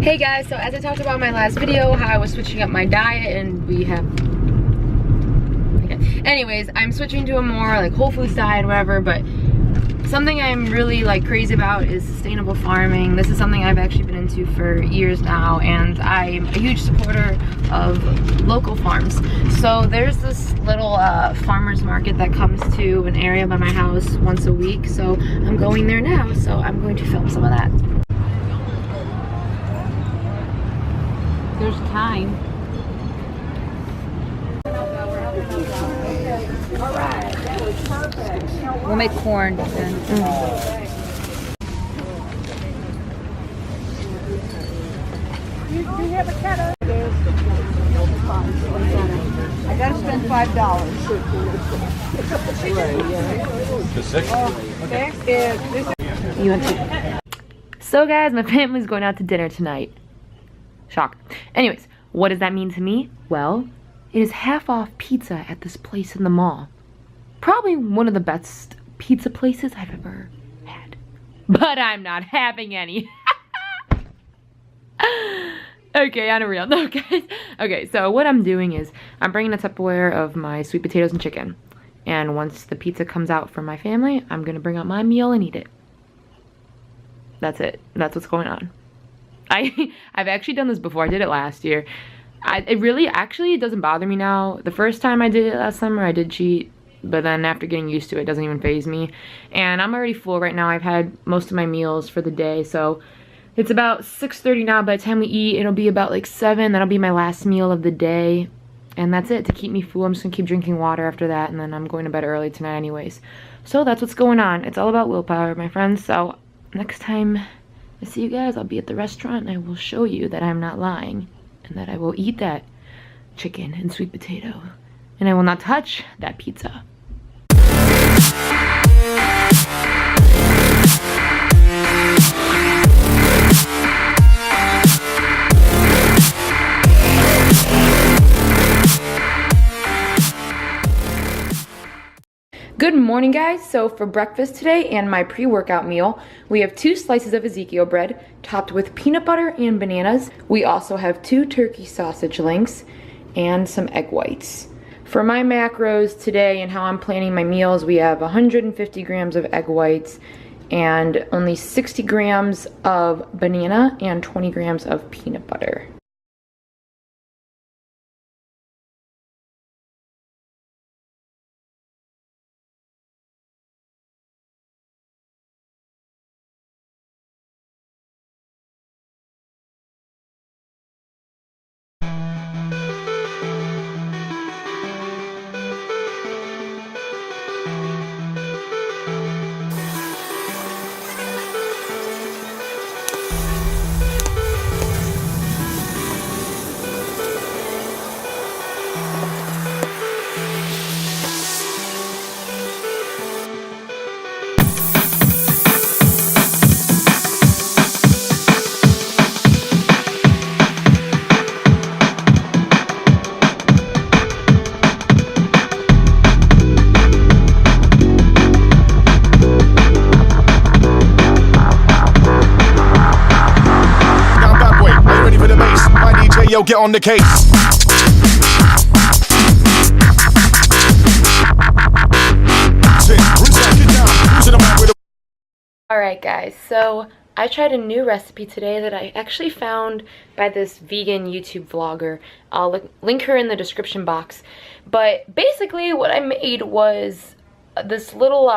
Hey guys, so as I talked about in my last video, how I was switching up my diet and we have... Okay. Anyways, I'm switching to a more like whole foods diet, whatever, but something I'm really like crazy about is sustainable farming. This is something I've actually been into for years now, and I'm a huge supporter of local farms. So there's this little farmer's market that comes to an area by my house once a week. So I'm going there now, so I'm going to film some of that. There's time. All right, that was perfect. We'll make corn then. You have a kettle? I gotta spend $5. The six? Next is this. You want to? So guys, my family's going out to dinner tonight. Shock. Anyways, what does that mean to me? Well, it is half off pizza at this place in the mall. Probably one of the best pizza places I've ever had. But I'm not having any. Okay, unreal. No, guys. Okay, so what I'm doing is I'm bringing a Tupperware of my sweet potatoes and chicken. And once the pizza comes out from my family, I'm going to bring out my meal and eat it. That's it. That's what's going on. I've actually done this before. I did it last year. It doesn't bother me now. The first time I did it last summer, I did cheat. But then after getting used to it, it doesn't even faze me. And I'm already full right now. I've had most of my meals for the day. So it's about 6:30 now. By the time we eat, it'll be about like 7. That'll be my last meal of the day. And that's it. To keep me full, I'm just going to keep drinking water after that. And then I'm going to bed early tonight anyways. So that's what's going on. It's all about willpower, my friends. So next time I see you guys, I'll be at the restaurant and I will show you that I'm not lying and that I will eat that chicken and sweet potato and I will not touch that pizza. Good morning, guys. So for breakfast today and my pre-workout meal, we have 2 slices of Ezekiel bread topped with peanut butter and bananas. We also have 2 turkey sausage links and some egg whites. For my macros today and how I'm planning my meals, we have 150 grams of egg whites and only 60 grams of banana and 20 grams of peanut butter. Yo, get on the case. Alright guys, so I tried a new recipe today that I actually found by this vegan YouTube vlogger. I'll link her in the description box. But basically what I made was this little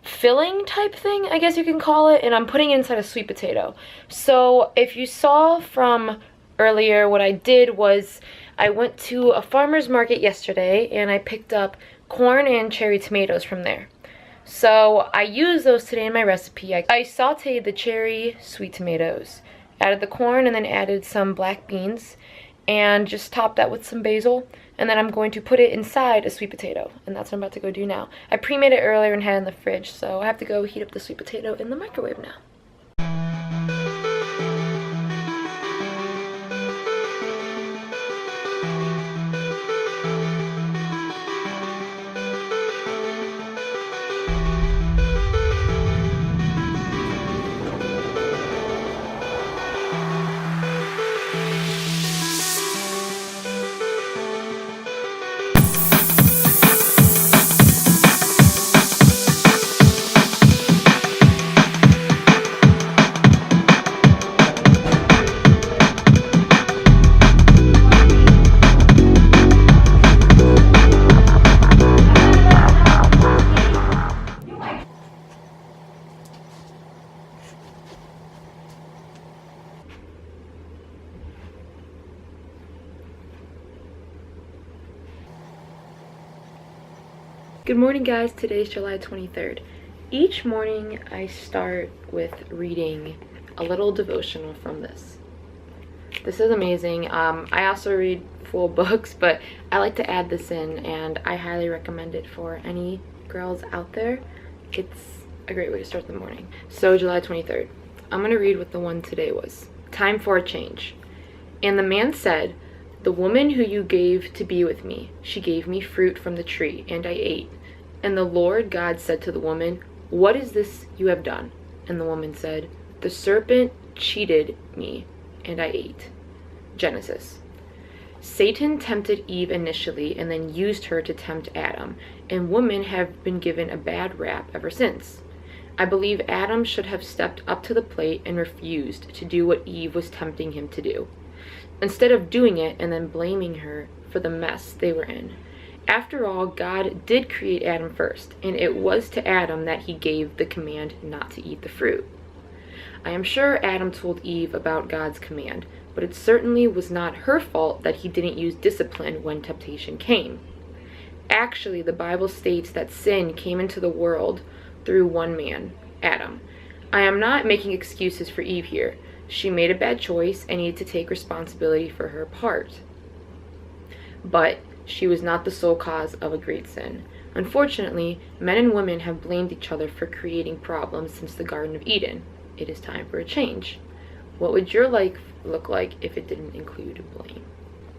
filling type thing, I guess you can call it, and I'm putting it inside a sweet potato. So if you saw from earlier, what I did was I went to a farmer's market yesterday and I picked up corn and cherry tomatoes from there. So I used those today in my recipe. I sauteed the cherry sweet tomatoes, added the corn, and then added some black beans and just topped that with some basil. And then I'm going to put it inside a sweet potato, and that's what I'm about to go do now. I pre-made it earlier and had it in the fridge, so I have to go heat up the sweet potato in the microwave now. Good morning, guys. Today's July 23rd. Each morning I start with reading a little devotional from this. This is amazing. I also read full books, but I like to add this in, and I highly recommend it for any girls out there. It's a great way to start the morning. So July 23rd. I'm going to read what the one today was. Time for a change. And the man said, "The woman who you gave to be with me, she gave me fruit from the tree, and I ate. And the Lord God said to the woman, 'What is this you have done?' And the woman said, 'The serpent cheated me, and I ate.'" Genesis. Satan tempted Eve initially and then used her to tempt Adam, and women have been given a bad rap ever since. I believe Adam should have stepped up to the plate and refused to do what Eve was tempting him to do, instead of doing it and then blaming her for the mess they were in. After all, God did create Adam first, and it was to Adam that he gave the command not to eat the fruit. I am sure Adam told Eve about God's command, but it certainly was not her fault that he didn't use discipline when temptation came. Actually, the Bible states that sin came into the world through one man, Adam. I am not making excuses for Eve here. She made a bad choice and needed to take responsibility for her part. But she was not the sole cause of a great sin. Unfortunately, men and women have blamed each other for creating problems since the Garden of Eden. It is time for a change. What would your life look like if it didn't include blame?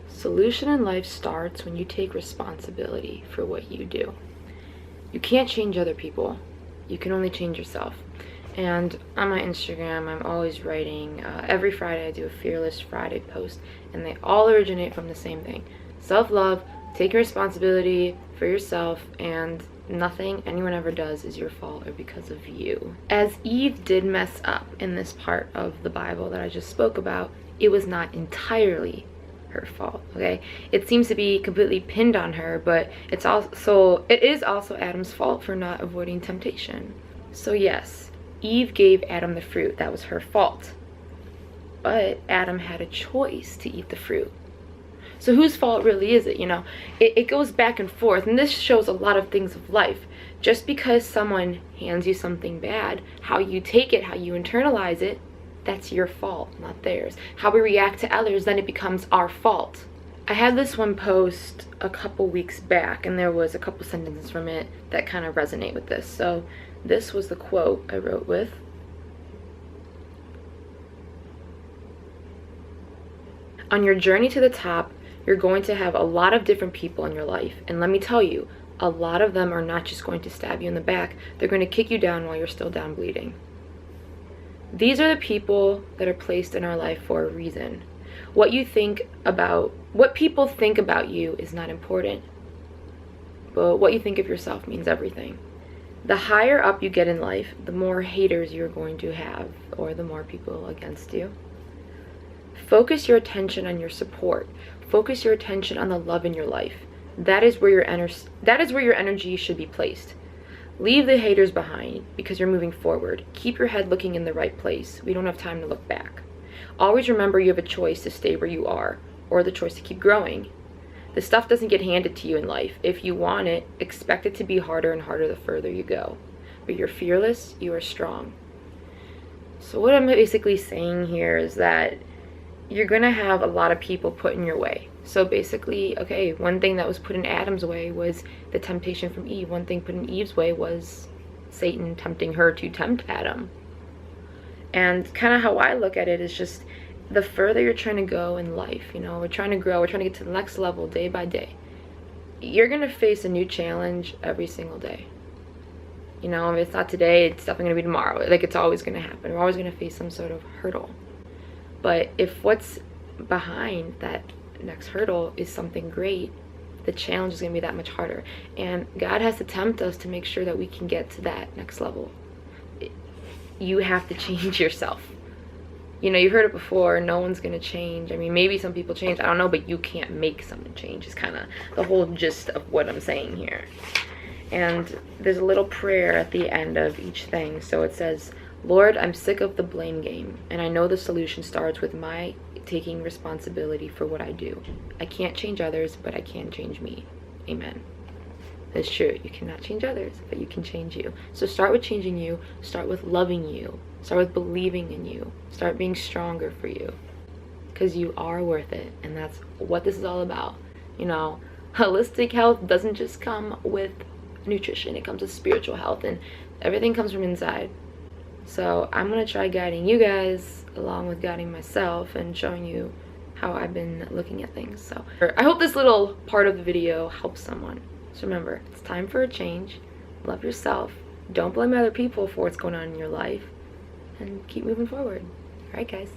Solution in life starts when you take responsibility for what you do. You can't change other people. You can only change yourself. And on my Instagram, I'm always writing. Every Friday I do a Fearless Friday post, and they all originate from the same thing. Self-love, take responsibility for yourself, and nothing anyone ever does is your fault or because of you. As Eve did mess up in this part of the Bible that I just spoke about, it was not entirely her fault, okay? It seems to be completely pinned on her, but it is also Adam's fault for not avoiding temptation. So yes, Eve gave Adam the fruit. That was her fault. But Adam had a choice to eat the fruit. So whose fault really is it, you know? It goes back and forth, and this shows a lot of things of life. Just because someone hands you something bad, how you take it, how you internalize it, that's your fault, not theirs. How we react to others, then it becomes our fault. I had this one post a couple weeks back, and there was a couple sentences from it that kind of resonate with this. So this was the quote I wrote with. On your journey to the top, you're going to have a lot of different people in your life. And let me tell you, a lot of them are not just going to stab you in the back. They're going to kick you down while you're still down bleeding. These are the people that are placed in our life for a reason. What people think about you is not important. But what you think of yourself means everything. The higher up you get in life, the more haters you're going to have, or the more people against you. Focus your attention on your support. Focus your attention on the love in your life. That is where your energy should be placed. Leave the haters behind because you're moving forward. Keep your head looking in the right place. We don't have time to look back. Always remember you have a choice to stay where you are, or the choice to keep growing. The stuff doesn't get handed to you in life. If you want it, expect it to be harder and harder the further you go. But you're fearless, you are strong. So what I'm basically saying here is that you're going to have a lot of people put in your way. So basically, okay, one thing that was put in Adam's way was the temptation from Eve. One thing put in Eve's way was Satan tempting her to tempt Adam. And kind of how I look at it is just the further you're trying to go in life, you know, we're trying to grow, we're trying to get to the next level day by day. You're going to face a new challenge every single day. You know, if it's not today, it's definitely going to be tomorrow. Like, it's always going to happen. We're always going to face some sort of hurdle. But if what's behind that next hurdle is something great, the challenge is going to be that much harder. And God has to tempt us to make sure that we can get to that next level. You have to change yourself. You know, you've heard it before, no one's going to change. I mean, maybe some people change, I don't know, but you can't make someone change is kind of the whole gist of what I'm saying here. And there's a little prayer at the end of each thing. So it says, Lord, I'm sick of the blame game, and I know the solution starts with my taking responsibility for what I do. I can't change others, but I can change me. Amen. It's true. You cannot change others, but you can change you. So start with changing you. Start with loving you. Start with believing in you. Start being stronger for you. Because you are worth it. And that's what this is all about. You know, holistic health doesn't just come with nutrition. It comes with spiritual health. And everything comes from inside. So I'm going to try guiding you guys along with guiding myself and showing you how I've been looking at things. So I hope this little part of the video helps someone. So remember, it's time for a change. Love yourself. Don't blame other people for what's going on in your life. And keep moving forward. All right, guys.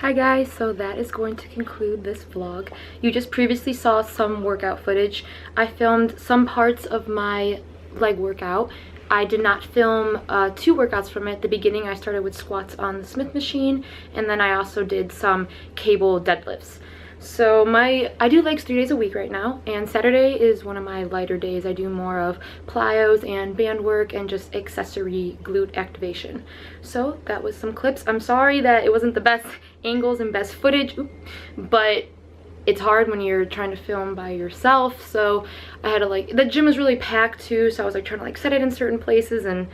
Hi guys, so that is going to conclude this vlog. You just previously saw some workout footage. I filmed some parts of my leg workout. I did not film 2 workouts from it. At the beginning I started with squats on the Smith machine, and then I also did some cable deadlifts. So I do legs 3 days a week right now, and Saturday is one of my lighter days. I do more of plyos and band work and just accessory glute activation. So that was some clips. I'm sorry that it wasn't the best angles and best footage, but it's hard when you're trying to film by yourself. So I had to the gym was really packed too, so I was trying to set it in certain places and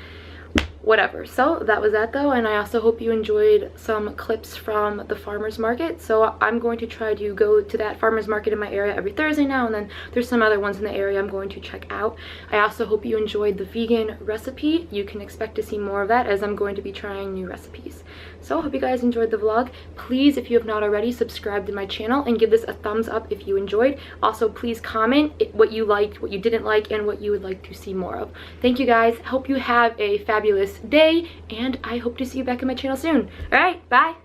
whatever. So that was that though, and I also hope you enjoyed some clips from the farmers market. So I'm going to try to go to that farmers market in my area every Thursday now, and then there's some other ones in the area I'm going to check out. I also hope you enjoyed the vegan recipe. You can expect to see more of that as I'm going to be trying new recipes. So I hope you guys enjoyed the vlog. Please, if you have not already, subscribe to my channel and give this a thumbs up if you enjoyed. Also, please comment what you liked, what you didn't like, and what you would like to see more of. Thank you guys. Hope you have a fabulous day, and I hope to see you back on my channel soon. All right, bye.